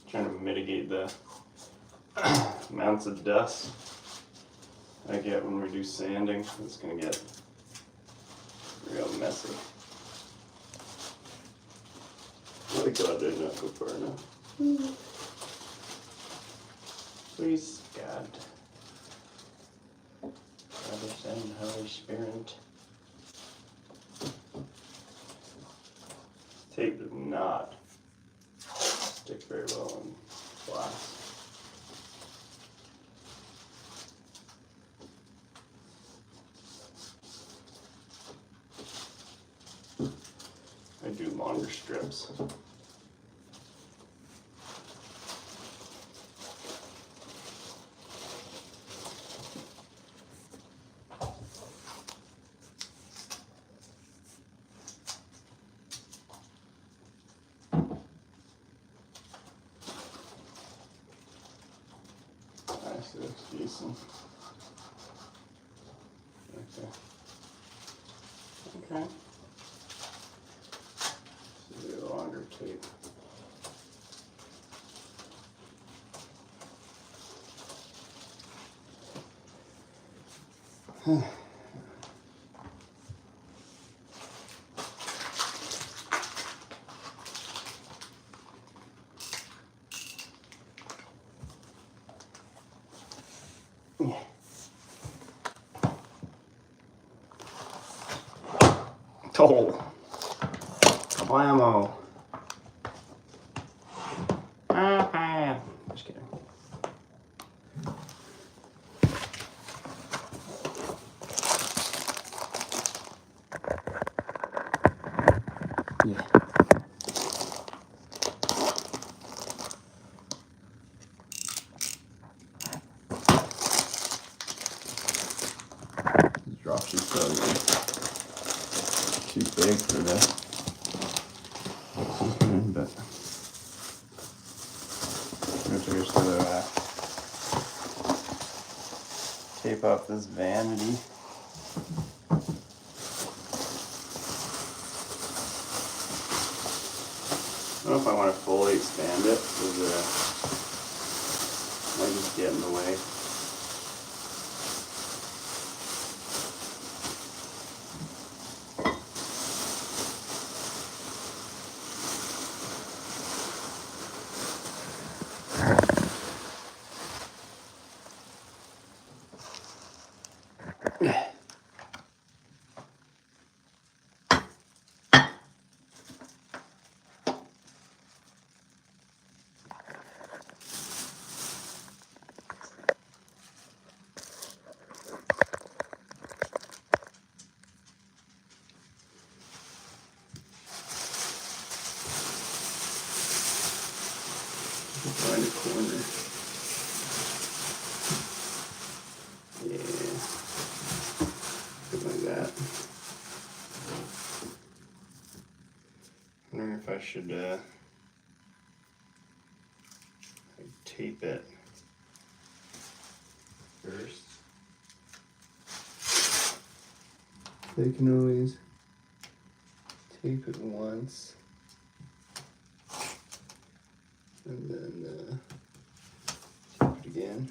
Trying to mitigate the amounts of dust I get when we do sanding. It's gonna get real messy. Oh my God, did not go far enough. Please, God. Father, Son, Holy Spirit. Tape does not stick very well in glass. I do longer strips. Nice, it looks decent. Okay. Okay. This is a longer tape. Oh, blammo. Just kidding. Yeah. These drops are probably too big for this. But I just gotta tape off this vanity. I don't know if I want to fully expand it, because it might just get in the way. Find a corner. Yeah. Something like that. I'm wondering if I should tape it first. They can always tape it once. And then tape it again.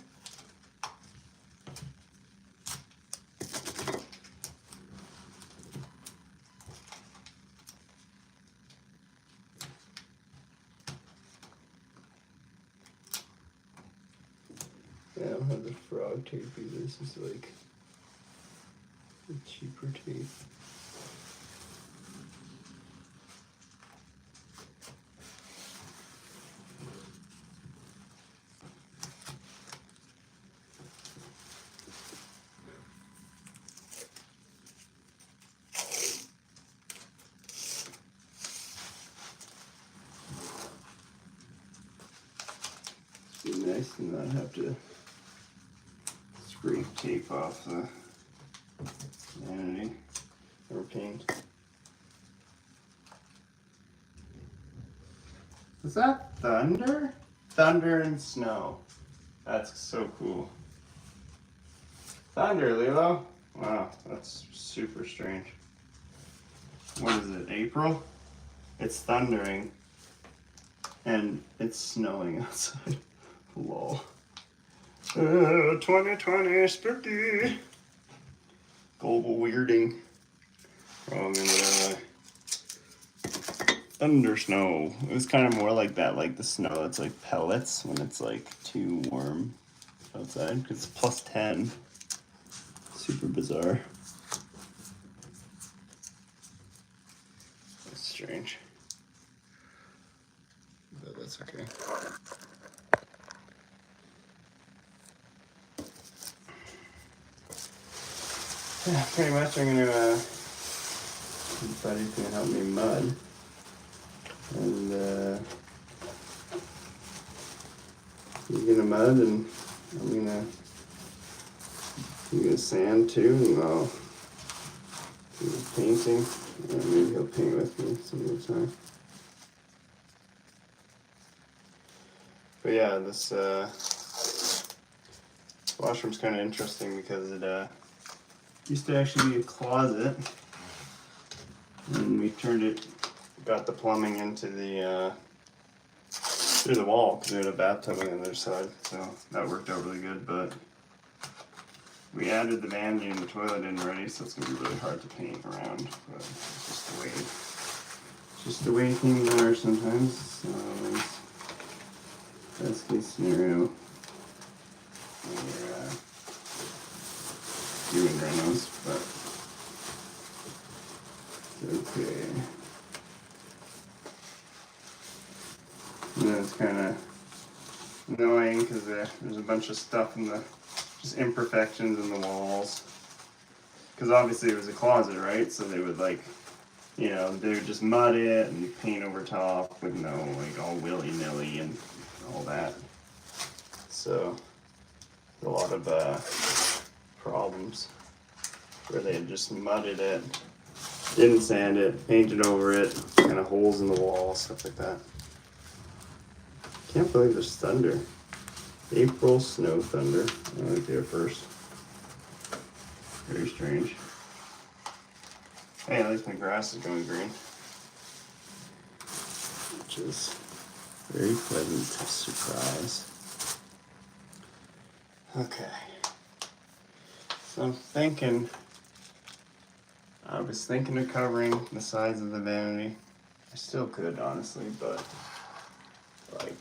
Yeah, I don't have the frog tape either. This is like the cheaper tape. and not have to spray tape off the vanity or paint. Is that thunder? Thunder and snow. That's so cool. Thunder, Lilo. Wow, that's super strange. What is it, April? It's thundering and it's snowing outside. Lol. 2020 spooky. Global weirding. Wrong in the thunder snow. It was kind of more like that, like the snow that's like pellets when it's like too warm outside because it's plus 10. Super bizarre. That's strange. But that's okay. Yeah, pretty much I'm gonna buddy's gonna help me mud. And he's gonna mud and I'm gonna sand too, and I'll do the painting. And maybe he'll paint with me some of the time. But yeah, this washroom's kind of interesting because it used to actually be a closet, and we turned it, got the plumbing into the through the wall because we had a bathtub on the other side, so that worked out really good. But we added the vanity and the toilet in already, so it's gonna be really hard to paint around. But it's just the way things are sometimes. So best case scenario, we're doing renos, but it's okay. And then it's kind of annoying because there's a bunch of stuff in the, just imperfections in the walls. Because obviously it was a closet, right? So they would like, you know, they would just mud it and paint over top with no, like all willy-nilly and all that. So a lot of problems where they had just mudded it, didn't sand it, painted over it, kind of holes in the wall, stuff like that. Can't believe there's thunder. April snow thunder. I went there first. Very strange. Hey, at least my grass is going green, which is very pleasant surprise. Okay. So I was thinking of covering the sides of the vanity. I still could, honestly, but like,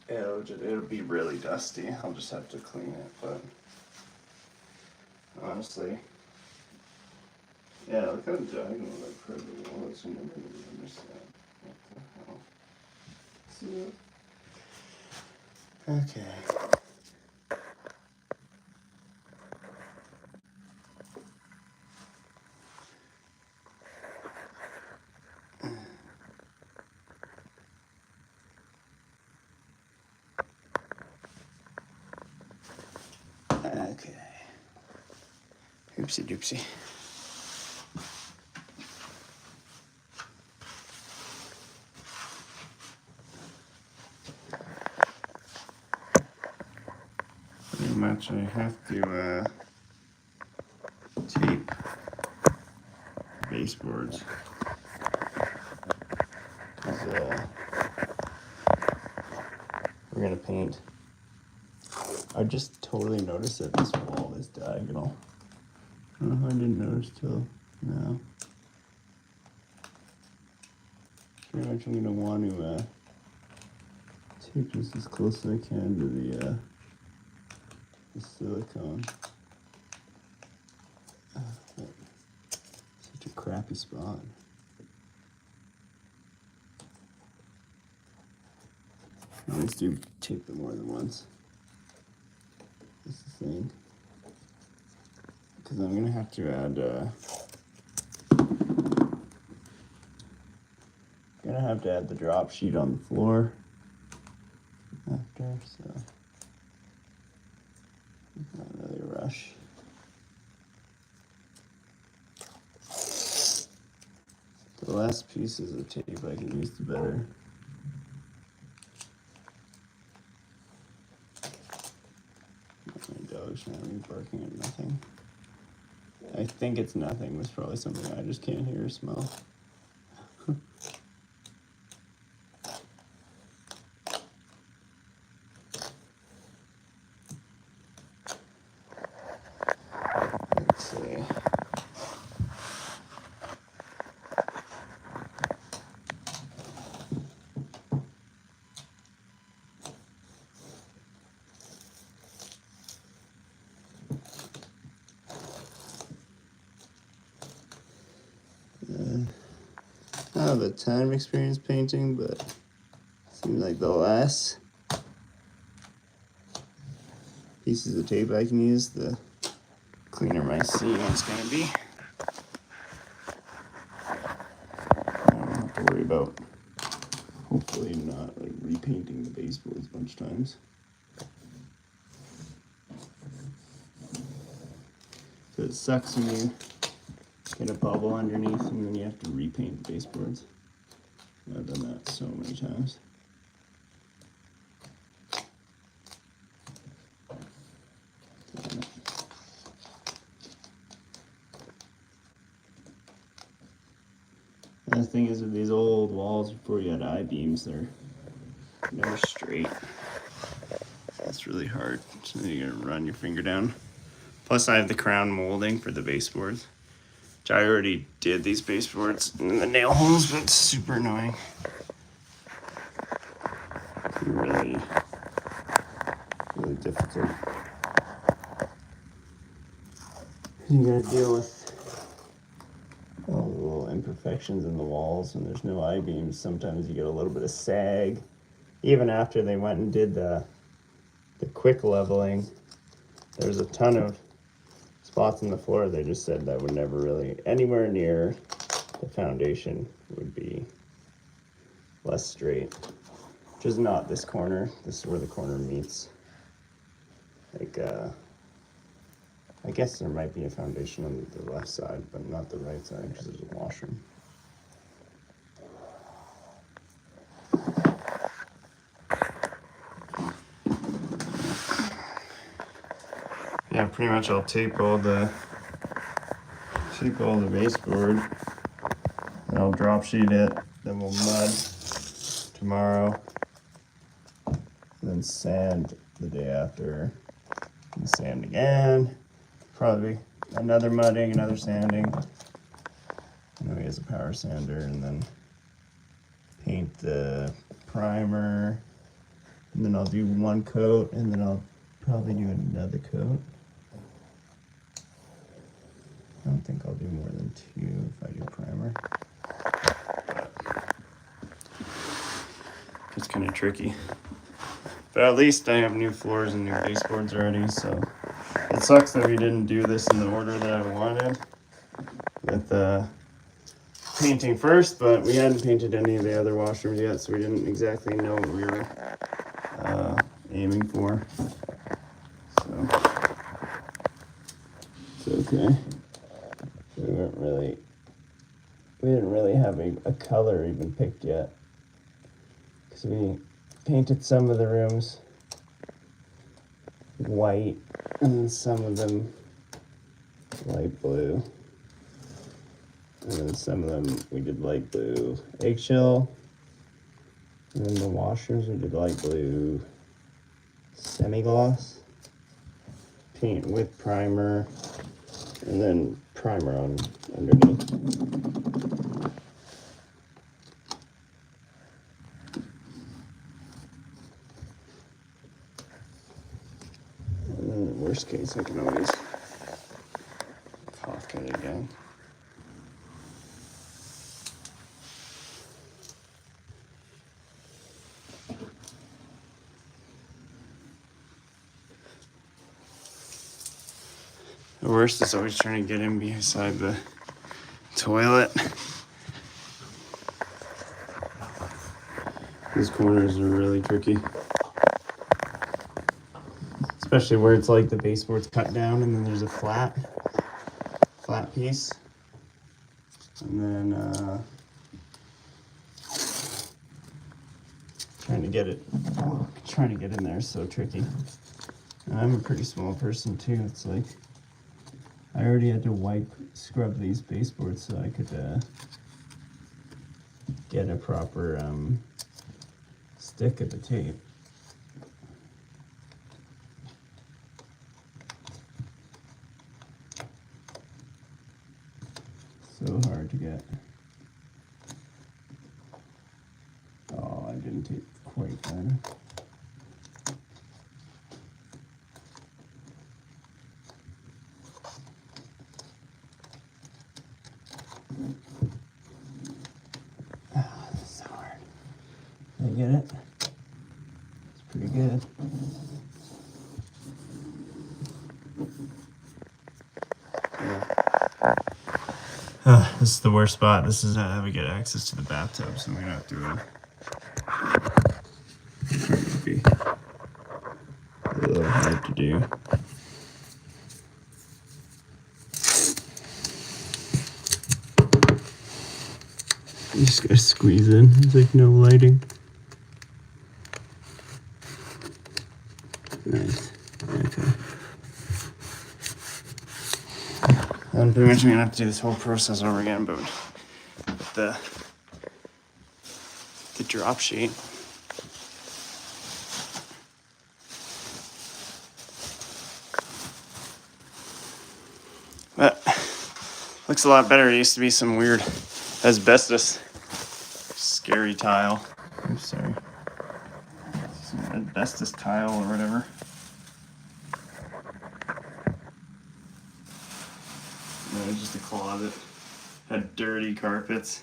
it'll be really dusty. I'll just have to clean it, but honestly, yeah, look how diagonal that part of the wall is. You're never gonna understand. What the hell? See it? Okay. Okay. Oopsie doopsie. Pretty much I have to tape baseboards. Because we're gonna paint. I just totally noticed that this wall is diagonal. I don't know how I didn't notice till now. Pretty much I'm gonna want to tape this as close as I can to the silicone. Such a crappy spot. I always do tape them more than once. That's the thing. Because I'm gonna have to add the drop sheet on the floor. there, so not really a rush. The less pieces of tape I can use, the better. My dog's trying to be barking at nothing. I think it's nothing. It's probably something I just can't hear or smell. Let's see. I don't have a ton of experience painting, but it seems like the less pieces of tape I can use, the cleaner my seam's gonna be. I don't have to worry about, hopefully not like repainting the baseboards a bunch of times. So it sucks when you get a bubble underneath and then you have to repaint the baseboards. I've done that so many times. And the thing is with these old walls before you had I-beams, they're never straight. It's really hard. So you're gonna run your finger down. Plus I have the crown molding for the baseboards. I already did these baseboards in the nail holes, but it's super annoying. Really difficult. You gotta deal with all the little imperfections in the walls, and there's no I-beams. Sometimes you get a little bit of sag. Even after they went and did the quick leveling, there's a ton of spots in the floor. They just said that would never really anywhere near the foundation would be less straight, which is not this corner. This is where the corner meets. Like I guess there might be a foundation on the left side, but not the right side because there's a washroom. Yeah, pretty much I'll tape all the baseboard, and I'll drop sheet it, then we'll mud tomorrow, and then sand the day after, and sand again, probably another mudding, another sanding. And then we use a power sander, and then paint the primer, and then I'll do one coat, and then I'll probably do another coat. I don't think I'll do more than 2 if I do primer. It's kind of tricky. But at least I have new floors and new baseboards already, so it sucks that we didn't do this in the order that I wanted with painting first, but we hadn't painted any of the other washrooms yet, so we didn't exactly know what we were aiming for. So it's okay. We didn't really have a color even picked yet, because we painted some of the rooms white and some of them light blue, and then some of them we did light blue eggshell, and then the washrooms we did light blue semi-gloss paint with primer, and then primer on underneath. And then in the worst case, I can always caulk it again. The worst is always trying to get in beside the toilet. These corners are really tricky. especially where it's like the baseboard's cut down and then there's a flat piece. And then trying to get in there is so tricky. And I'm a pretty small person too. It's like I already had to scrub these baseboards so I could get a proper stick of the tape. So hard to get. Oh, I didn't tape quite that. This is so hard. Did I get it? It's pretty good. This is the worst spot. This is how we get access to the bathtub, so I'm gonna have to be a little hard to do. You just gotta squeeze in. There's like no lighting. Nice. Okay. I'm pretty much gonna have to do this whole process over again, but with the drop sheet. But looks a lot better. It used to be some weird asbestos, scary tile. I'm sorry. Some asbestos tile or whatever. Just a closet. Had dirty carpets.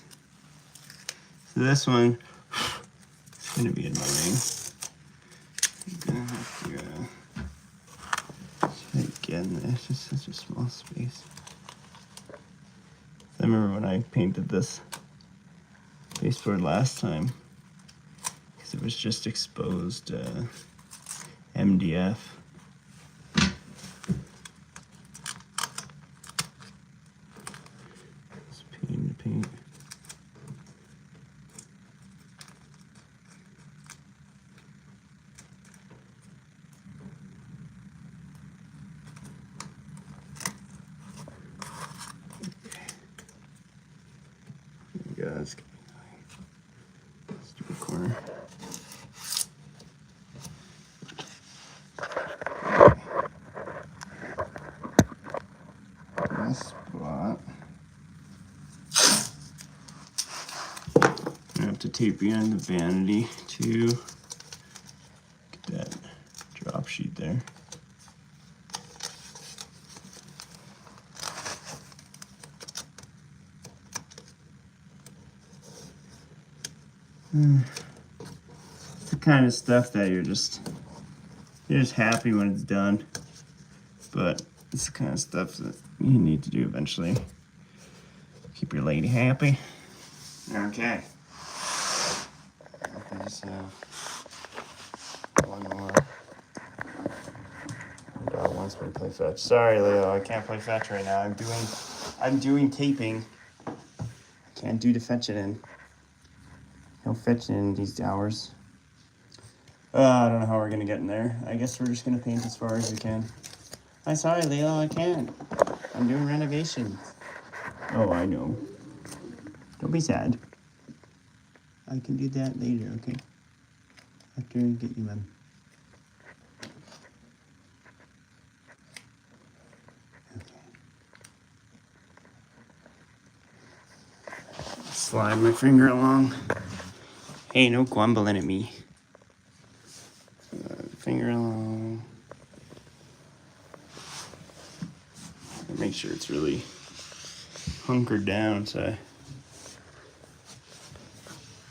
So this one is gonna be annoying. I'm gonna have to try again. It's just such a small space. I remember when I painted this baseboard last time, because it was just exposed MDF. Paint. There we go. Let's do a corner. This spot. I have to tape behind the vanity to get that drop sheet there. It's the kind of stuff that you're just happy when it's done, but it's the kind of stuff that you need to do eventually. Keep your lady happy. Okay. I just have one more. My dog wants me to play fetch. Sorry, Leo, I can't play fetch right now. I'm doing taping. Can't do the fetching in. No fetching in these hours. I don't know how we're gonna get in there. I guess we're just gonna paint as far as we can. I'm sorry, Leo, I can't. I'm doing renovations. Oh, I know. Don't be sad. I can do that later, okay? After I get you them. Okay. Slide my finger along. Hey, no grumbling at me. Finger along. Make sure it's really hunkered down so I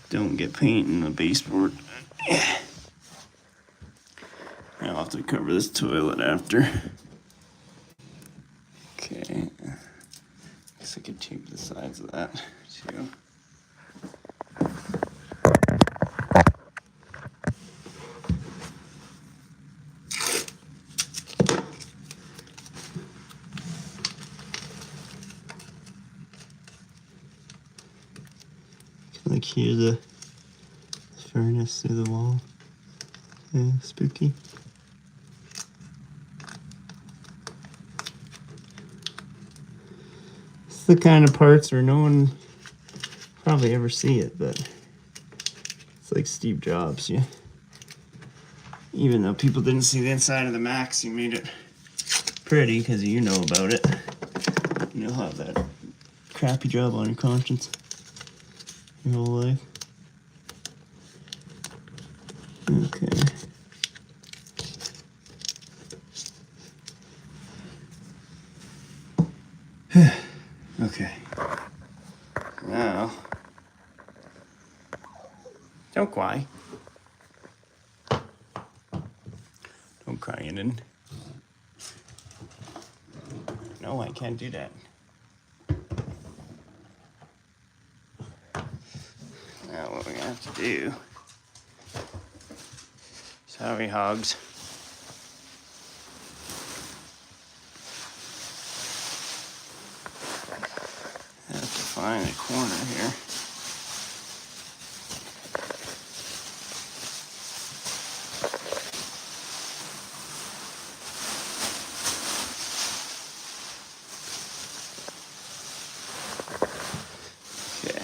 don't get paint in the baseboard. I'll have to cover this toilet after. Okay. Guess I could tape the sides of that too. Like hear the furnace through the wall. Yeah, spooky. It's the kind of parts where no one probably ever see it, but it's like Steve Jobs. Yeah. Even though people didn't see the inside of the Macs, you made it pretty because you know about it. You'll have that crappy job on your conscience your whole life. Okay. Okay. Now, don't cry. Don't cry, Ian. No, I can't do that. Now what we're gonna have to do, sorry hogs, I have to find a corner here. Okay,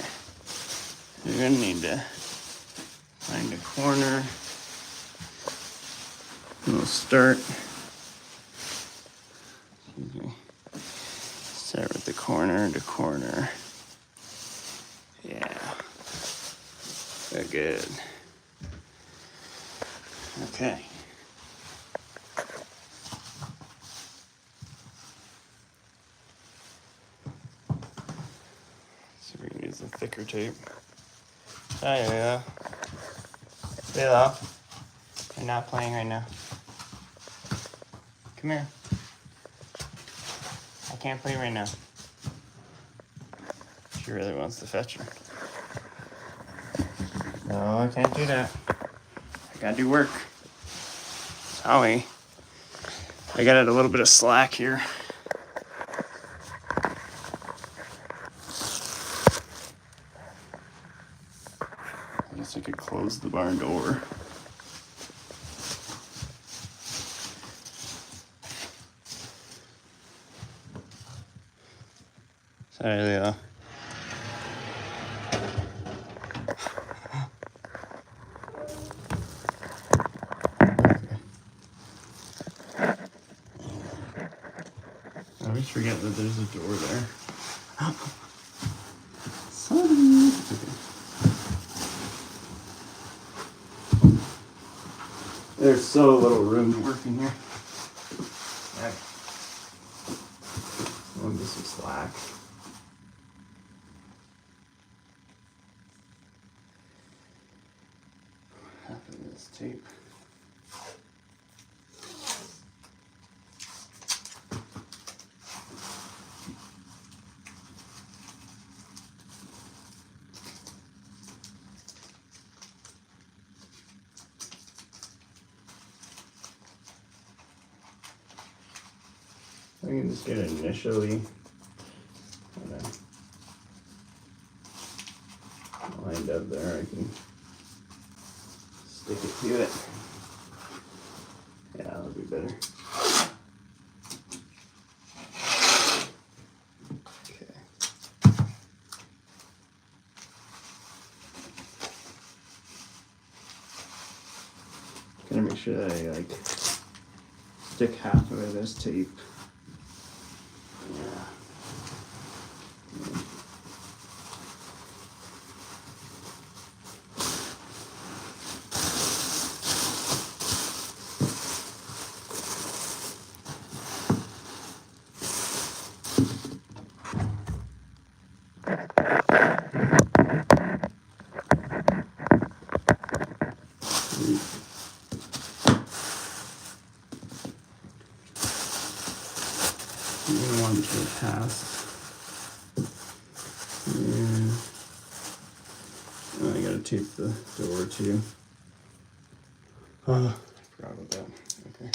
we're gonna need to find a corner. We'll start with the corner to corner. Yeah, very good. Okay. So we can use the thicker tape. Hi, Lila. Lila, you're not playing right now. Come here. I can't play right now. She really wants to fetch her. No, I can't do that. I gotta do work. Sorry. I got a little bit of slack here. I guess I could close the barn door. Sorry, Leah. I always forget that there's a door there. Sorry. Okay. There's so little room to work in here. Okay. I'll get some slack. Half of this tape. I can just get it initially and then lined up there. I can stick it to it. Yeah, that'll be better. Okay. Gonna make sure that I stick half of it as tape. Yeah. I'm gonna want to get past. Yeah. Oh, I gotta tape the door too. I forgot about that. Okay.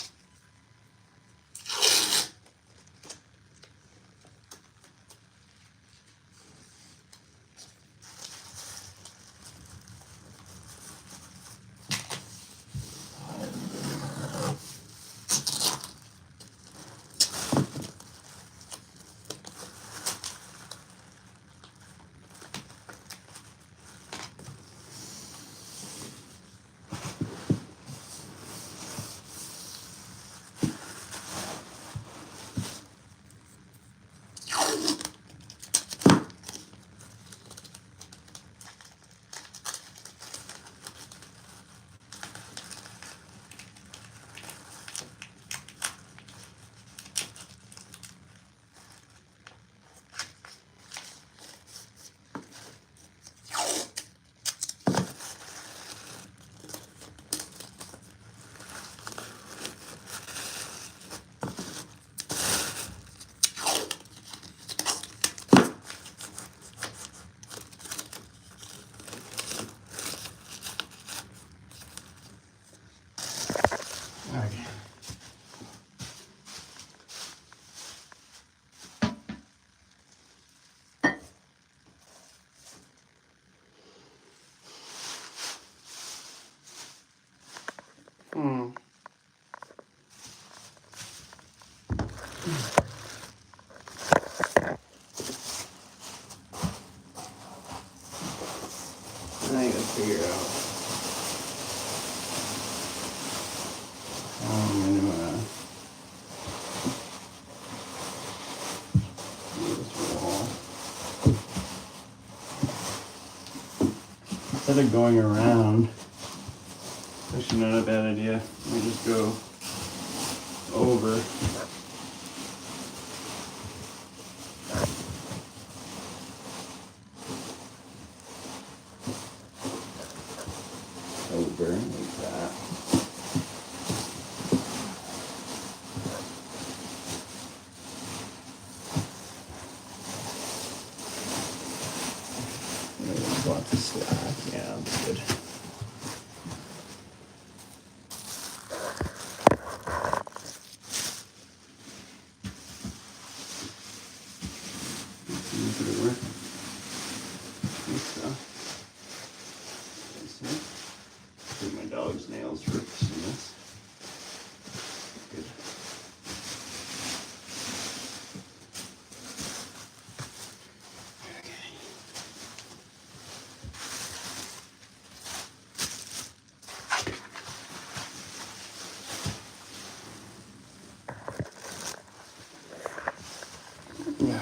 instead of going around, actually not a bad idea. We just go over. Over like that. There's lots of slack. Yeah, that's good. My dog's nails for this. Good. Okay.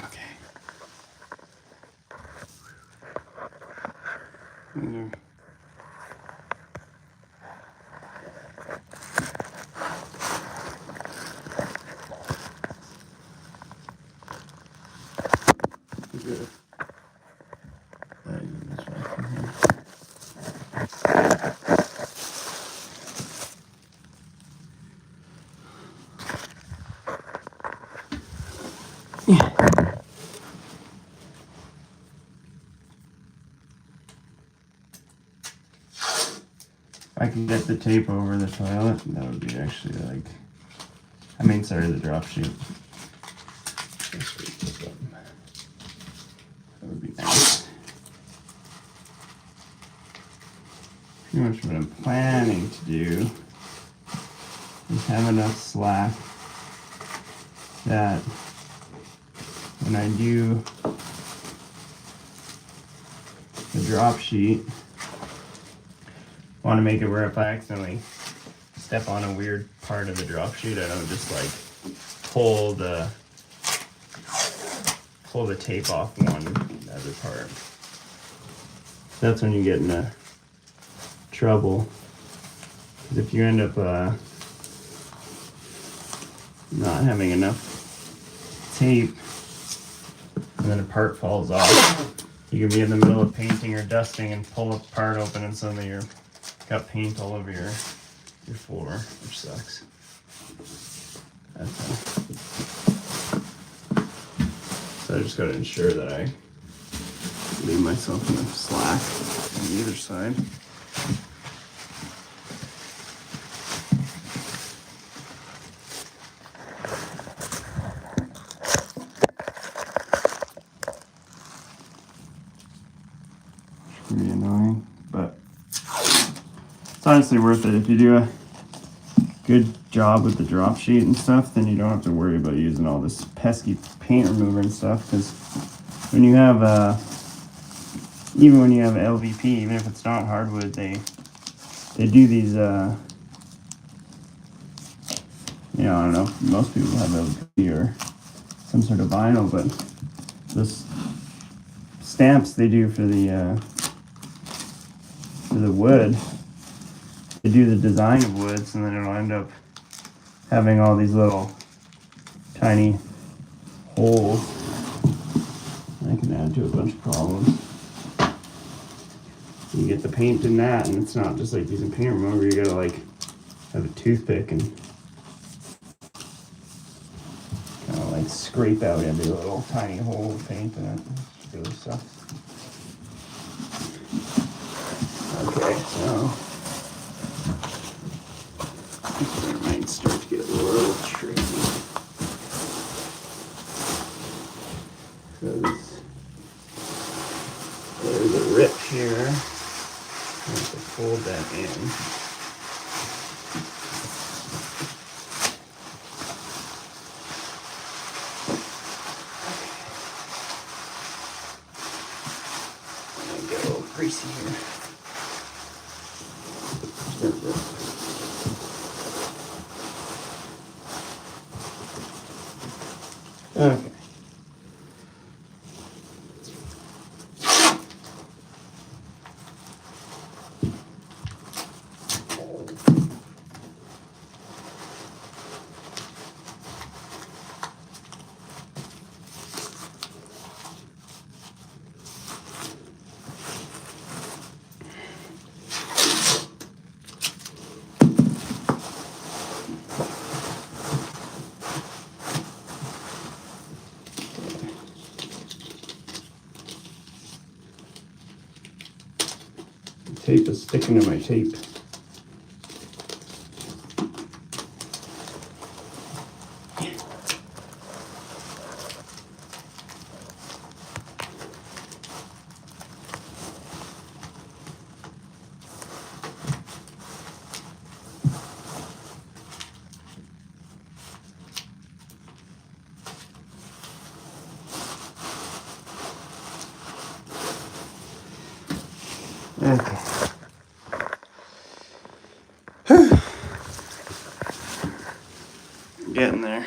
Okay. Good. I can get the tape over the toilet, that would be actually like, sorry, the drop sheet. That would be nice. Pretty much what I'm planning to do is have enough slack that when I do the drop sheet, I want to make it where if I accidentally step on a weird part of the drop sheet, I don't just like pull the tape off one other part. That's when you get into trouble. Because if you end up not having enough tape and then a part falls off, you can be in the middle of painting or dusting and pull a part open and suddenly you're got paint all over your floor, which sucks. So I just got to ensure that I leave myself enough slack on either side. Which can be annoying, but it's honestly worth it. If you do a good job with the drop sheet and stuff, then you don't have to worry about using all this pesky paint remover and stuff, because when you have even when you have LVP, even if it's not hardwood, they do these I don't know, most people have LVP or some sort of vinyl, but this stamps they do for the wood, they do the design of woods, and then it'll end up having all these little tiny holes. I can add to a bunch of problems. You get the paint in that, and it's not just like using paint remover. You gotta like have a toothpick and kind of like scrape out every little tiny hole of paint in it. It really sucks. Okay, so it might start to get a little tricky. Because there's a rip here. I have to fold that in. And get a little greasy here. Okay. Tape is sticking to my tape. Okay. Getting there.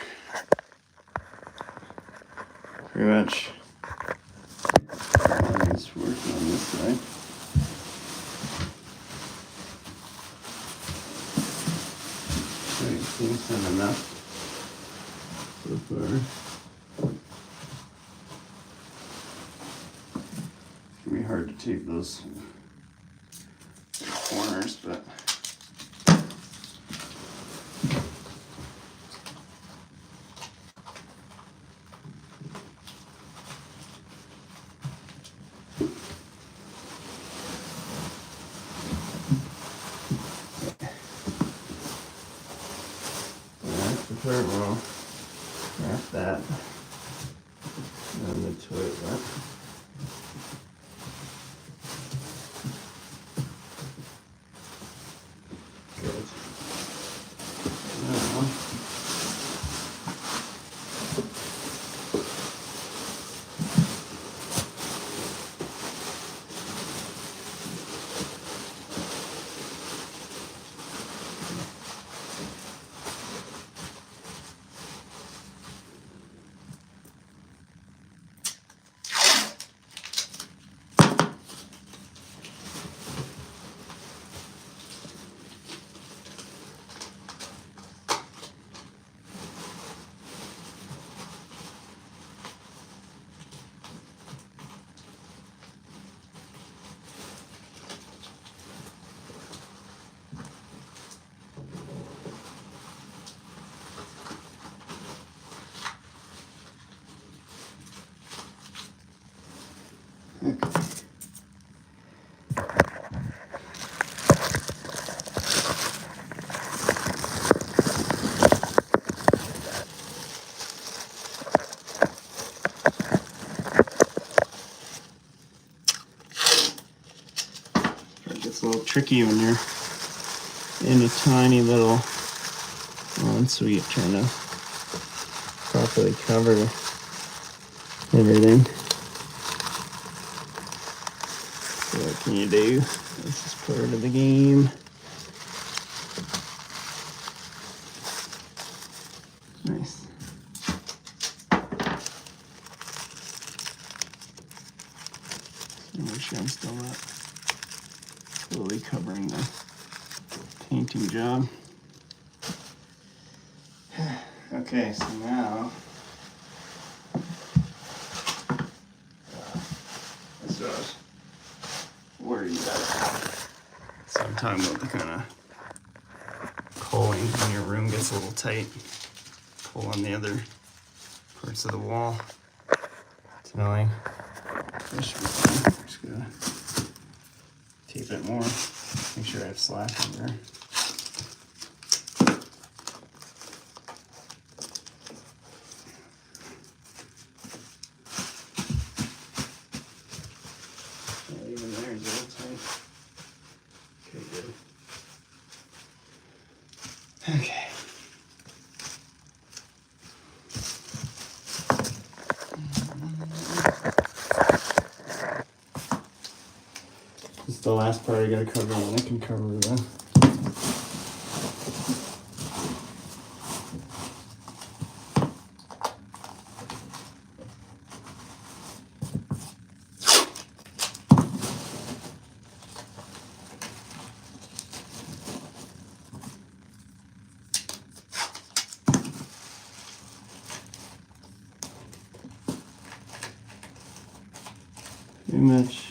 Pretty much. Just working on this side. It seems to have enough so far. It's gonna be hard to tape those corners, but that's the third row. Wrap that. And the toilet. Good. Now, it's a little tricky when you're in a tiny little ensuite trying to properly cover everything. So what can you do? This is part of the game. Nice. So make sure I'm still not fully covering the painting job. Okay, so now that's what I was worried about. So I'm talking about the kind of pulling when your room gets a little tight. Pull on the other parts of the wall. It's annoying. This should be fine. Just gotta tape it more. Make sure I have slack in there. Even there is a little tight. Okay, good. Okay. This is the last part I gotta cover, and I can cover that. Pretty much.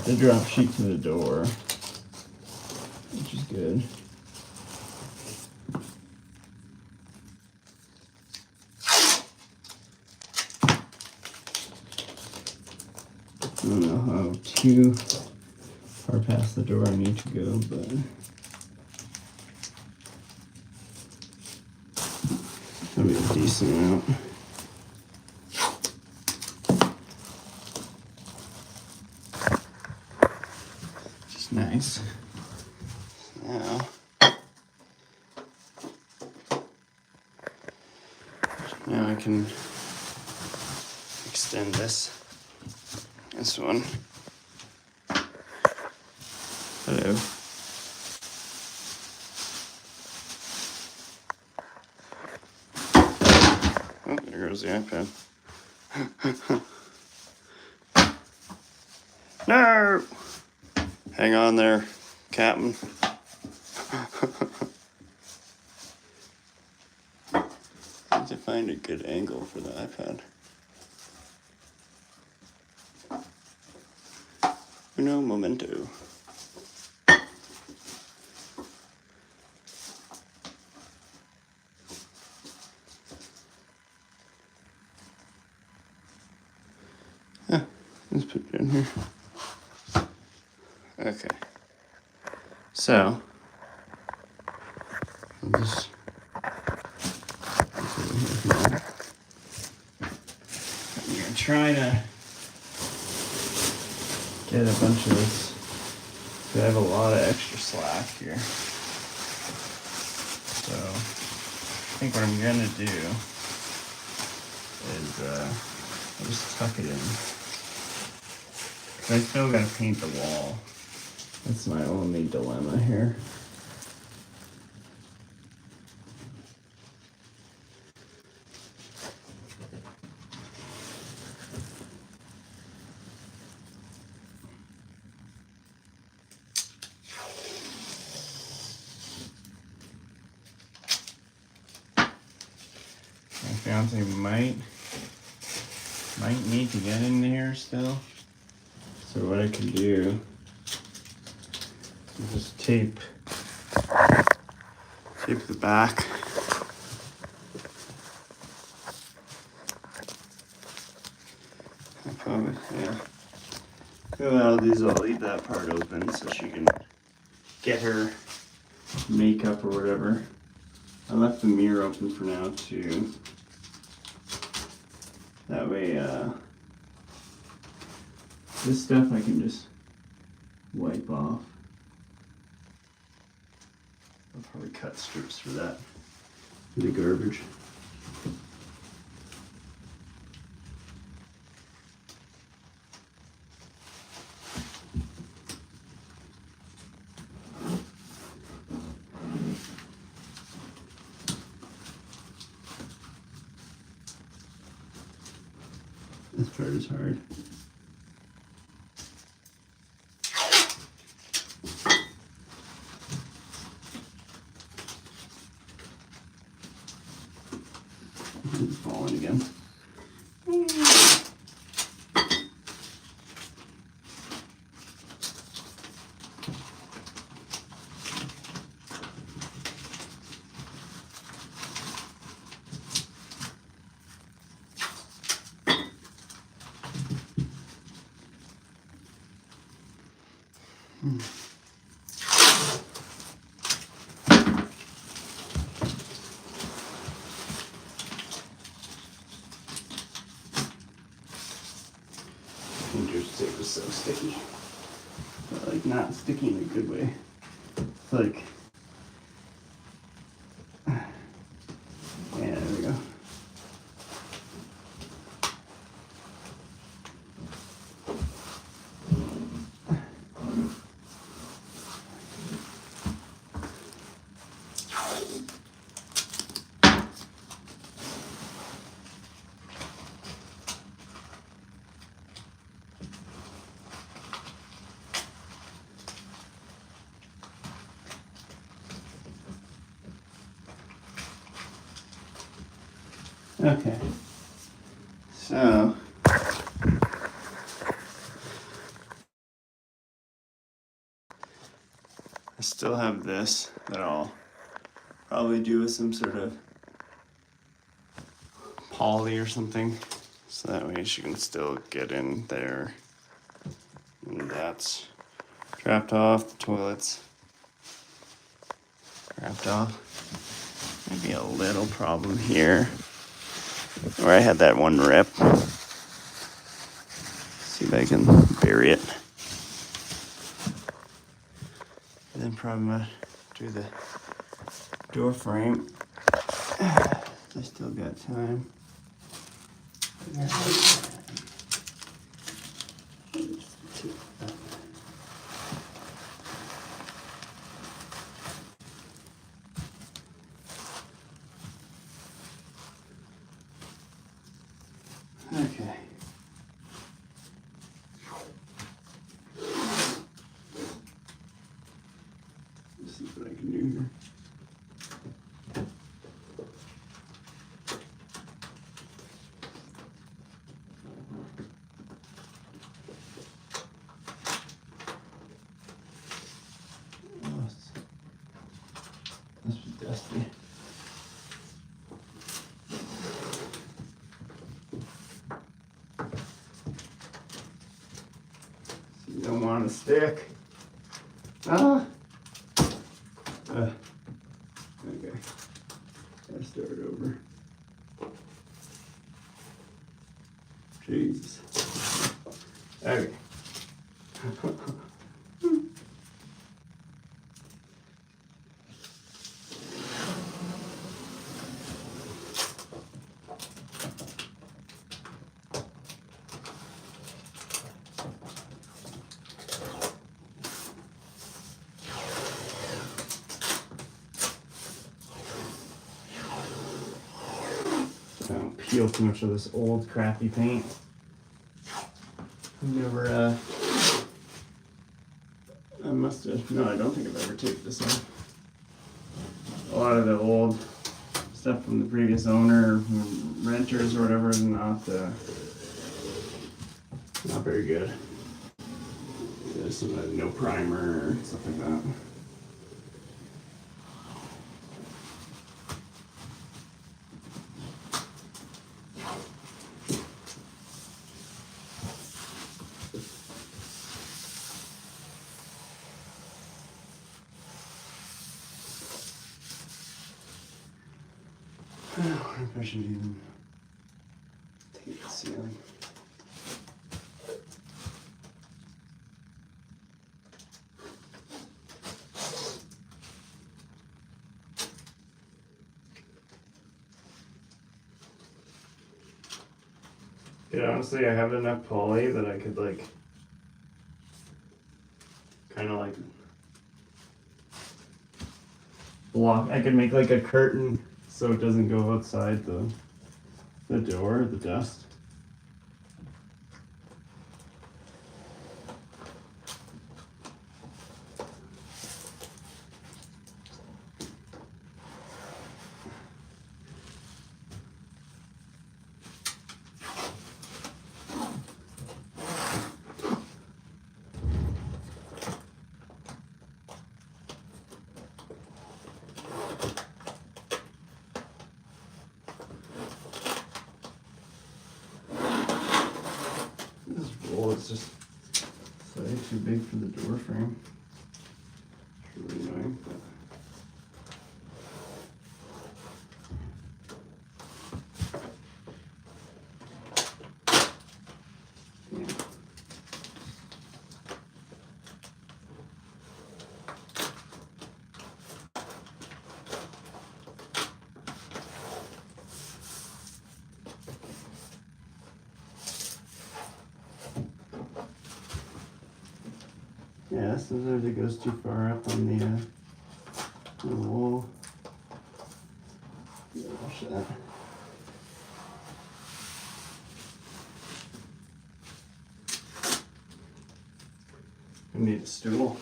The drop sheet to the door, which is good. how too far past the door I need to go, but that'll be a decent amount. Just nice. Now I can extend this one. Hello. Oh, there goes the iPad. No! Hang on there, Captain. Need to find a good angle for the iPad. Uno momento. Let's put it in here. Okay. So, I'll just I'm gonna try to get a bunch of this. I have a lot of extra slack here. So, I think what I'm gonna do is I'll just tuck it in. I still gotta paint the wall. That's my only dilemma here. My fiance might need to get in there still. So what I can do is just tape the back. Probably, yeah. What I'll do is I'll leave that part open so she can get her makeup or whatever. I left the mirror open for now too. That way, this stuff I can just wipe off. I'll probably cut strips for that, for the garbage. This part is hard. It's falling again. Painter's tape is so sticky. But like not sticky in a good way. It's like, yeah, there we go. Okay, so I still have this that I'll probably do with some sort of poly or something, so that way she can still get in there that's trapped off. The toilet's trapped off. Maybe a little problem here where I had that one rip. See if I can bury it. And then probably do the door frame. I still got time. Okay. Let's see what I can do here. Oh, this was dusty. You don't want to stick. Ah. Okay. Gotta start over. Jesus. Okay. Don't peel too much of this old crappy paint. Never, I must have, no, I don't think I've ever taped this on. A lot of the old stuff from the previous owner, renters or whatever, is not very good. There's some no primer or stuff like that. I wonder if I should even tape the ceiling. Yeah, honestly, I have enough poly that I could like, kind of like block. I could make like a curtain so it doesn't go outside the door, the dust. This roll is just slightly too big for the door frame. It's really annoying, but yeah, sometimes it goes too far up on the wall. Wash that. I need a stool.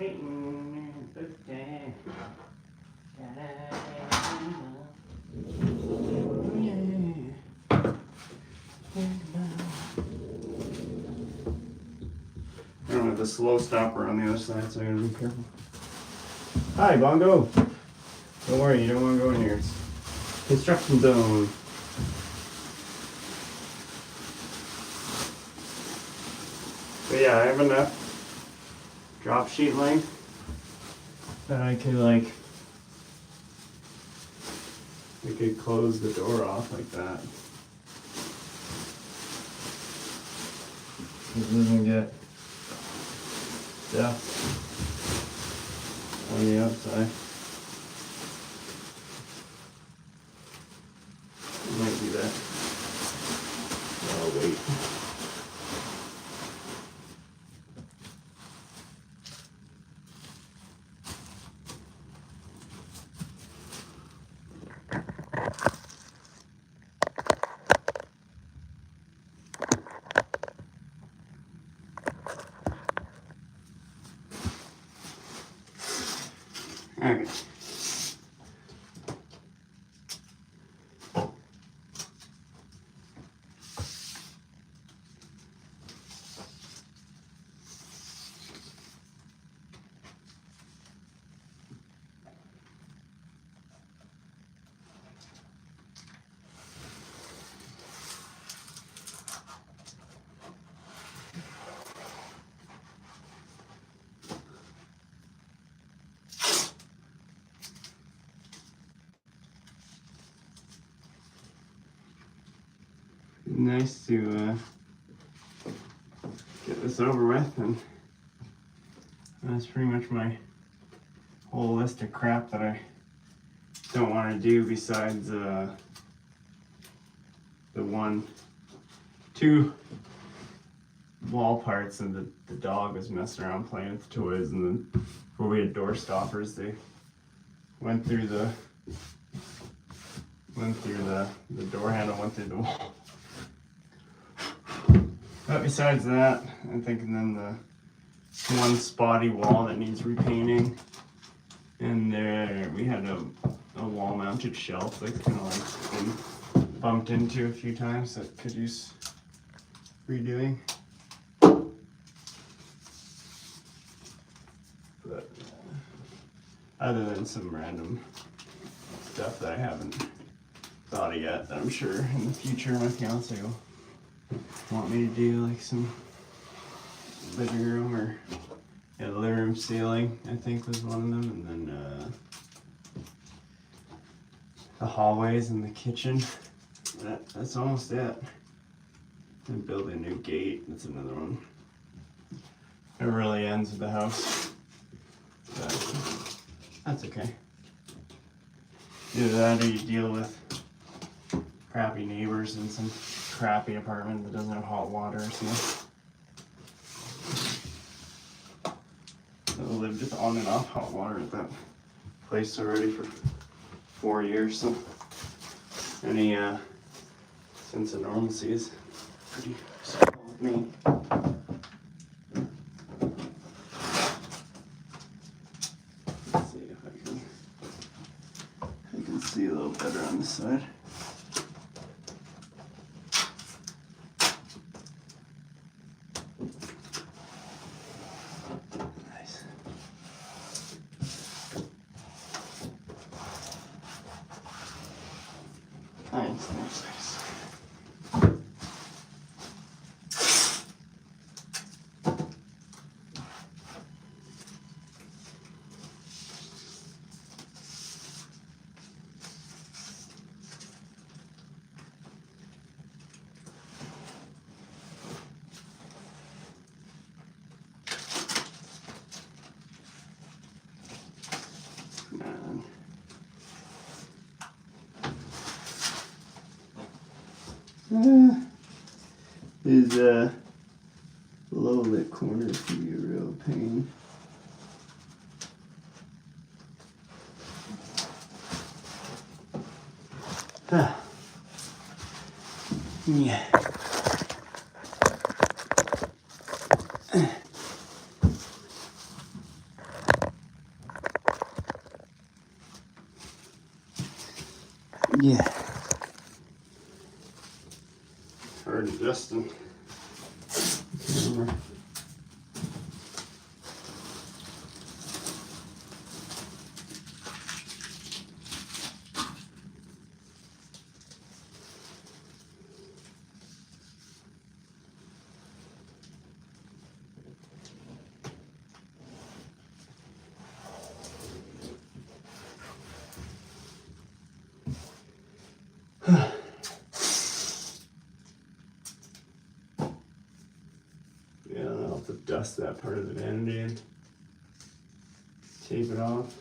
painting birthday. I don't have the slow stopper on the other side, so I gotta be careful. Hi, Bongo. Don't worry, you don't want to go in here. It's construction zone. But yeah, I have enough drop sheet length that I could close the door off like that. It doesn't get stuff on the outside. It might be that. Oh wait. Okay. Nice to get this over with, and that's pretty much my whole list of crap that I don't want to do besides the two wall parts, and the dog was messing around playing with toys, and then before we had door stoppers, they went through the door handle, went through the wall. But besides that, I'm thinking then the one spotty wall that needs repainting, and there we had a wall mounted shelf that's kind of been bumped into a few times that could use redoing. But other than some random stuff that I haven't thought of yet, that I'm sure in the future my fiance will want me to do, like some living room, or the living room ceiling I think was one of them, and then the hallways and the kitchen. That's almost it. And build a new gate, that's another one. It really ends with the house, but that's okay. Either that or you deal with crappy neighbors in some crappy apartment that doesn't have hot water or something. I've lived with on and off hot water at that place already for 4 years, so any sense of normalcy is pretty simple with me. Let's see if I can see a little better on this side. These low lit corners can be a real pain. Yeah. Yeah. Hard adjusting. Yeah, I'll have to dust that part of the vanity and tape it off.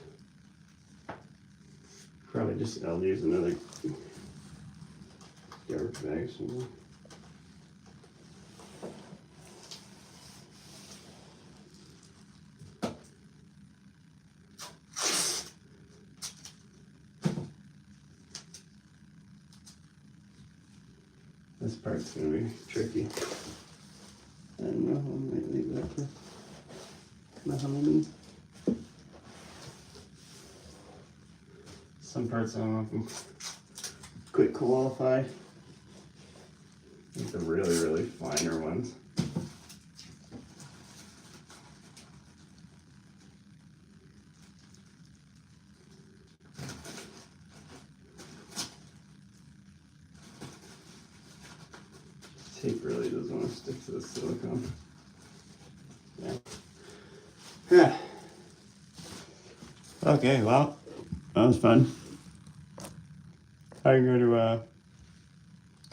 Probably just, I'll use another garbage bag somewhere. This part's gonna be tricky. I don't know, I might leave that for the Halloween. Some parts I don't know if I can quick qualify. Like the really, really finer ones. Tape really doesn't want to stick to the silicone. Yeah. Okay, well, that was fun. I'm going to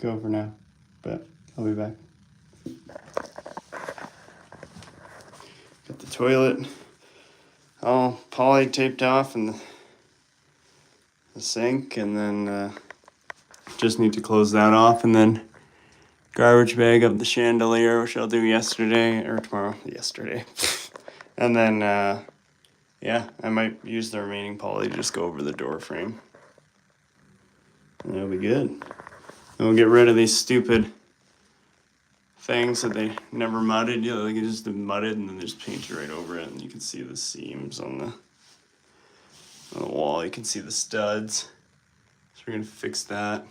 go for now, but I'll be back. Got the toilet all poly taped off and the sink, and then just need to close that off, and then garbage bag up the chandelier, which I'll do yesterday or tomorrow. Yesterday. And then yeah, I might use the remaining poly to just go over the door frame. And it'll be good. And we'll get rid of these stupid things that they never mudded. You know, they can just mudded and then they just paint it right over it, and you can see the seams on the wall. You can see the studs. So we're gonna fix that.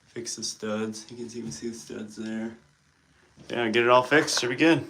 Fix the studs. You can even see the studs there. Yeah, get it all fixed. Should be good.